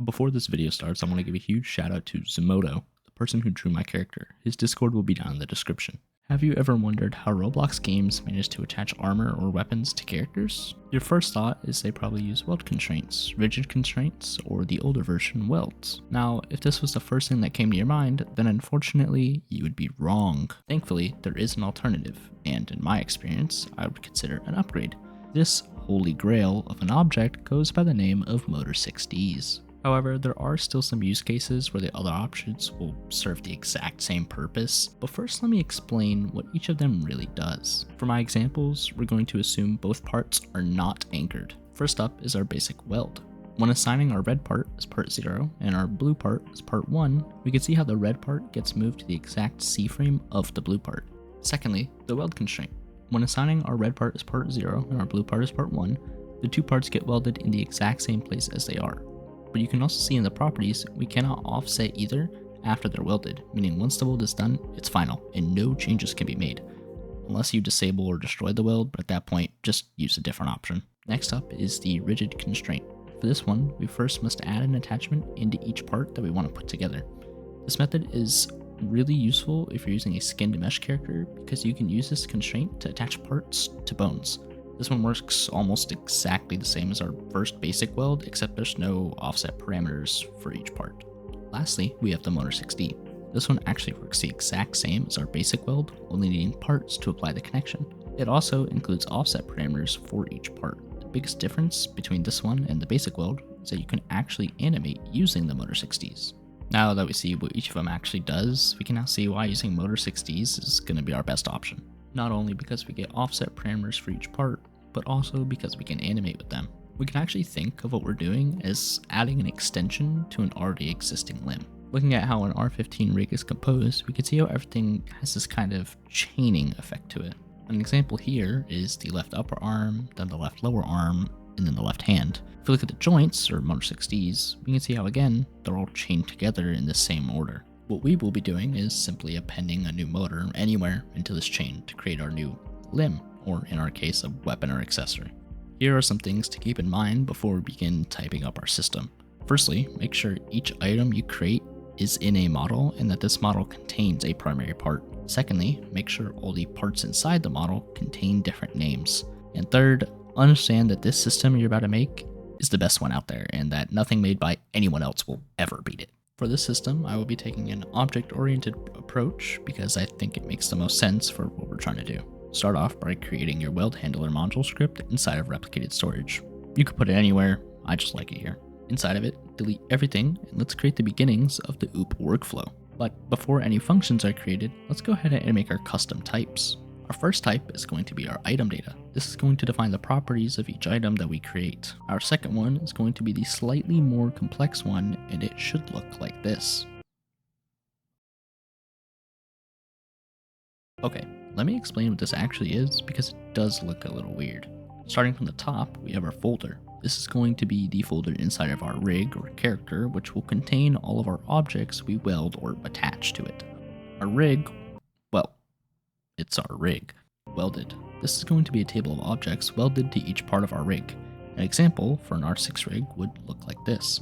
Before this video starts, I want to give a huge shout out to Zumoto, the person who drew my character. His Discord will be down in the description. Have you ever wondered how Roblox games manage to attach armor or weapons to characters? Your first thought is they probably use weld constraints, rigid constraints, or the older version welds. Now, if this was the first thing that came to your mind, then unfortunately, you would be wrong. Thankfully, there is an alternative, and in my experience, I would consider an upgrade. This holy grail of an object goes by the name of Motor 6Ds. However, there are still some use cases where the other options will serve the exact same purpose, but first let me explain what each of them really does. For my examples, we're going to assume both parts are not anchored. First up is our basic weld. When assigning our red part as part 0 and our blue part as part 1, we can see how the red part gets moved to the exact C-frame of the blue part. Secondly, the weld constraint. When assigning our red part as part 0 and our blue part as part 1, the two parts get welded in the exact same place as they are. But you can also see in the properties, we cannot offset either after they're welded, meaning once the weld is done, it's final, and no changes can be made. Unless you disable or destroy the weld, but at that point, just use a different option. Next up is the rigid constraint. For this one, we first must add an attachment into each part that we want to put together. This method is really useful if you're using a skinned mesh character, because you can use this constraint to attach parts to bones. This one works almost exactly the same as our first basic weld, except there's no offset parameters for each part. Lastly, we have the Motor 6D. This one actually works the exact same as our basic weld, only needing parts to apply the connection. It also includes offset parameters for each part. The biggest difference between this one and the basic weld is that you can actually animate using the Motor 6Ds. Now that we see what each of them actually does, we can now see why using Motor 6Ds is going to be our best option. Not only because we get offset parameters for each part, but also because we can animate with them. We can actually think of what we're doing as adding an extension to an already existing limb. Looking at how an R15 rig is composed, we can see how everything has this kind of chaining effect to it. An example here is the left upper arm, then the left lower arm, and then the left hand. If we look at the joints, or Motor 6Ds, we can see how again, they're all chained together in the same order. What we will be doing is simply appending a new motor anywhere into this chain to create our new limb, or in our case, a weapon or accessory. Here are some things to keep in mind before we begin typing up our system. Firstly, make sure each item you create is in a model and that this model contains a primary part. Secondly, make sure all the parts inside the model contain different names. And third, understand that this system you're about to make is the best one out there and that nothing made by anyone else will ever beat it. For this system, I will be taking an object-oriented approach because I think it makes the most sense for what we're trying to do. Start off by creating your weld handler module script inside of replicated storage. You could put it anywhere, I just like it here. Inside of it, delete everything and let's create the beginnings of the OOP workflow. But before any functions are created, let's go ahead and make our custom types. Our first type is going to be our item data. This is going to define the properties of each item that we create. Our second one is going to be the slightly more complex one, and it should look like this. Okay, let me explain what this actually is because it does look a little weird. Starting from the top, we have our folder. This is going to be the folder inside of our rig or character, which will contain all of our objects we weld or attach to it. Our rig, well, it's our rig. Welded. This is going to be a table of objects welded to each part of our rig. An example for an R6 rig would look like this.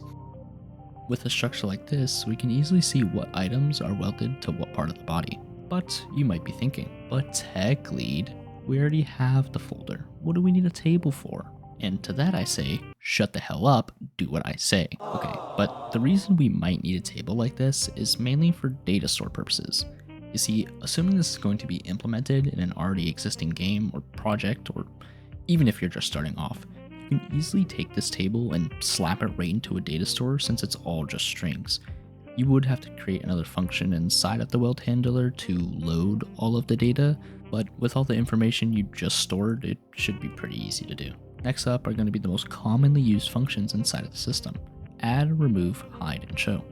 With a structure like this, we can easily see what items are welded to what part of the body. But you might be thinking, but tech lead, we already have the folder. What do we need a table for? And to that I say, shut the hell up, do what I say. Okay, but the reason we might need a table like this is mainly for data store purposes. You see, assuming this is going to be implemented in an already existing game or project, or even if you're just starting off, you can easily take this table and slap it right into a data store since it's all just strings. You would have to create another function inside of the weld handler to load all of the data, but with all the information you just stored, it should be pretty easy to do. Next up are going to be the most commonly used functions inside of the system: add, remove, hide, and show.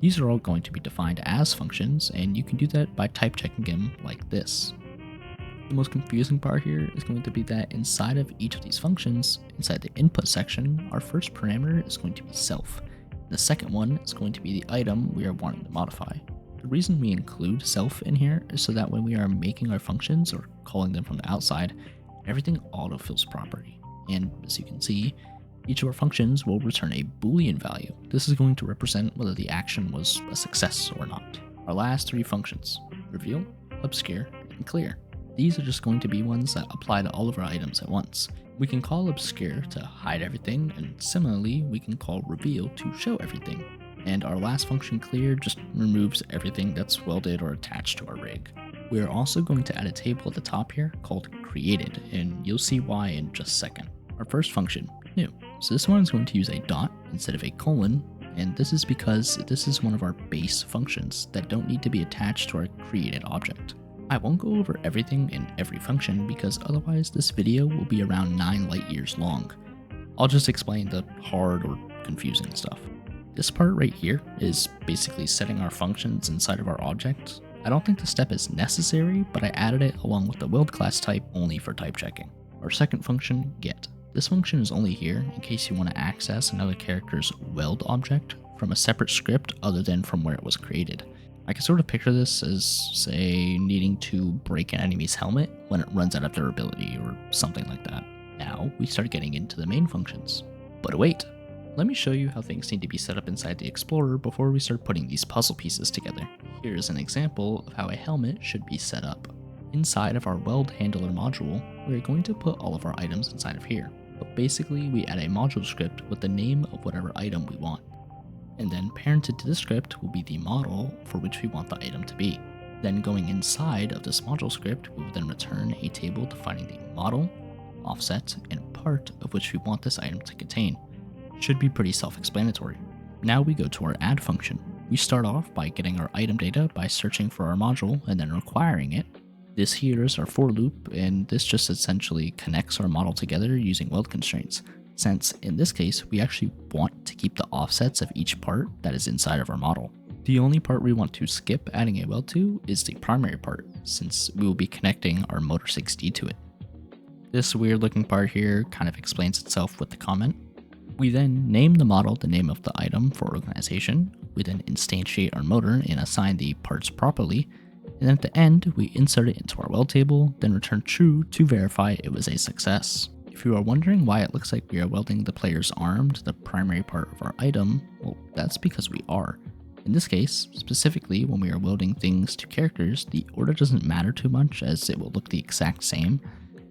These are all going to be defined as functions, and you can do that by type checking them like this. The most confusing part here is going to be that inside of each of these functions, inside the input section, our first parameter is going to be self. The second one is going to be the item we are wanting to modify. The reason we include self in here is so that when we are making our functions or calling them from the outside, everything autofills properly. And as you can see, Each of our functions will return a Boolean value. This is going to represent whether the action was a success or not. Our last three functions, reveal, obscure, and clear. These are just going to be ones that apply to all of our items at once. We can call obscure to hide everything, and similarly, we can call reveal to show everything. And our last function, clear, just removes everything that's welded or attached to our rig. We are also going to add a table at the top here called created, and you'll see why in just a second. Our first function, new. So this one is going to use a dot instead of a colon, and this is because this is one of our base functions that don't need to be attached to our created object. I won't go over everything in every function because otherwise this video will be around 9 light years long. I'll just explain the hard or confusing stuff. This part right here is basically setting our functions inside of our object. I don't think the step is necessary, but I added it along with the weld class type only for type checking. Our second function, get. This function is only here in case you want to access another character's weld object from a separate script other than from where it was created. I can sort of picture this as, say, needing to break an enemy's helmet when it runs out of durability or something like that. Now we start getting into the main functions. But wait, let me show you how things need to be set up inside the Explorer before we start putting these puzzle pieces together. Here's an example of how a helmet should be set up. Inside of our weld handler module, we're going to put all of our items inside of here. But basically we add a module script with the name of whatever item we want. And then parented to the script will be the model for which we want the item to be. Then going inside of this module script, we will then return a table defining the model, offset, and part of which we want this item to contain. Should be pretty self-explanatory. Now we go to our add function. We start off by getting our item data by searching for our module and then requiring it. This here is our for loop, and this just essentially connects our model together using weld constraints, since in this case we actually want to keep the offsets of each part that is inside of our model. The only part we want to skip adding a weld to is the primary part, since we will be connecting our motor 6D to it. This weird looking part here kind of explains itself with the comment. We then name the model the name of the item for organization. We then instantiate our motor and assign the parts properly. And then at the end, we insert it into our weld table, then return true to verify it was a success. If you are wondering why it looks like we are welding the player's arm to the primary part of our item, well, that's because we are. In this case, specifically when we are welding things to characters, the order doesn't matter too much as it will look the exact same.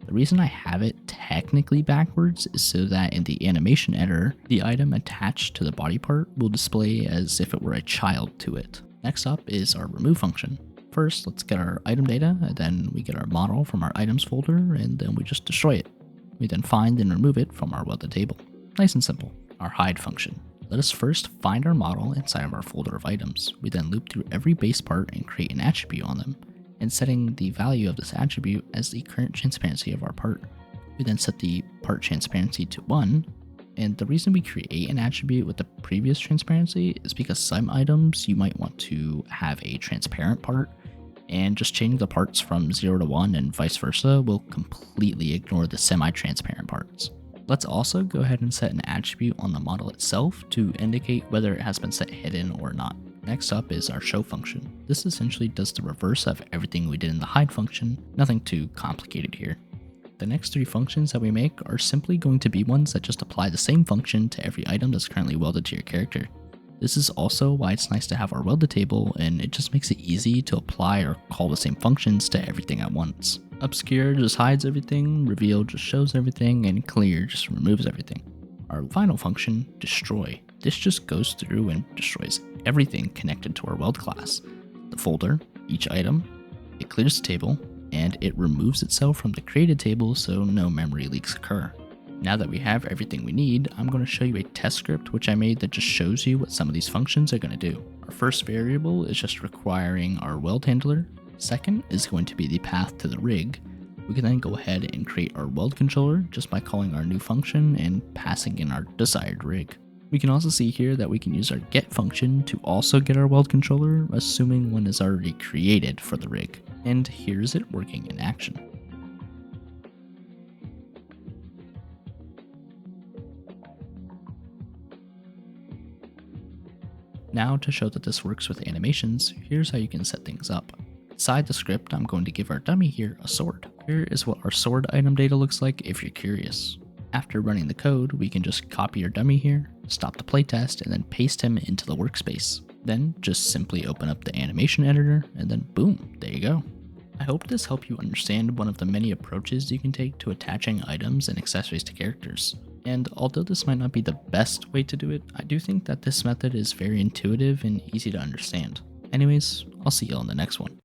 The reason I have it technically backwards is so that in the animation editor, the item attached to the body part will display as if it were a child to it. Next up is our remove function. First, let's get our item data, and then we get our model from our items folder, and then we just destroy it. We then find and remove it from our welded table. Nice and simple. Our hide function. Let us first find our model inside of our folder of items. We then loop through every base part and create an attribute on them, and setting the value of this attribute as the current transparency of our part. We then set the part transparency to 1, and the reason we create an attribute with the previous transparency is because some items you might want to have a transparent part, and just changing the parts from 0 to 1 and vice versa will completely ignore the semi-transparent parts. Let's also go ahead and set an attribute on the model itself to indicate whether it has been set hidden or not. Next up is our show function. This essentially does the reverse of everything we did in the hide function, nothing too complicated here. The next three functions that we make are simply going to be ones that just apply the same function to every item that's currently welded to your character. This is also why it's nice to have our welded table, and it just makes it easy to apply or call the same functions to everything at once. Obscure just hides everything, reveal just shows everything, and clear just removes everything. Our final function, destroy. This just goes through and destroys everything connected to our weld class. The folder, each item, it clears the table, and it removes itself from the created table so no memory leaks occur. Now that we have everything we need, I'm going to show you a test script which I made that just shows you what some of these functions are going to do. Our first variable is just requiring our weld handler. Second is going to be the path to the rig. We can then go ahead and create our weld controller just by calling our new function and passing in our desired rig. We can also see here that we can use our get function to also get our weld controller, assuming one is already created for the rig. And here's it working in action. Now to show that this works with animations, here's how you can set things up. Inside the script, I'm going to give our dummy here a sword. Here is what our sword item data looks like if you're curious. After running the code, we can just copy our dummy here, stop the playtest, and then paste him into the workspace. Then just simply open up the animation editor, and then boom, there you go. I hope this helped you understand one of the many approaches you can take to attaching items and accessories to characters. And although this might not be the best way to do it, I do think that this method is very intuitive and easy to understand. Anyways, I'll see you all in the next one.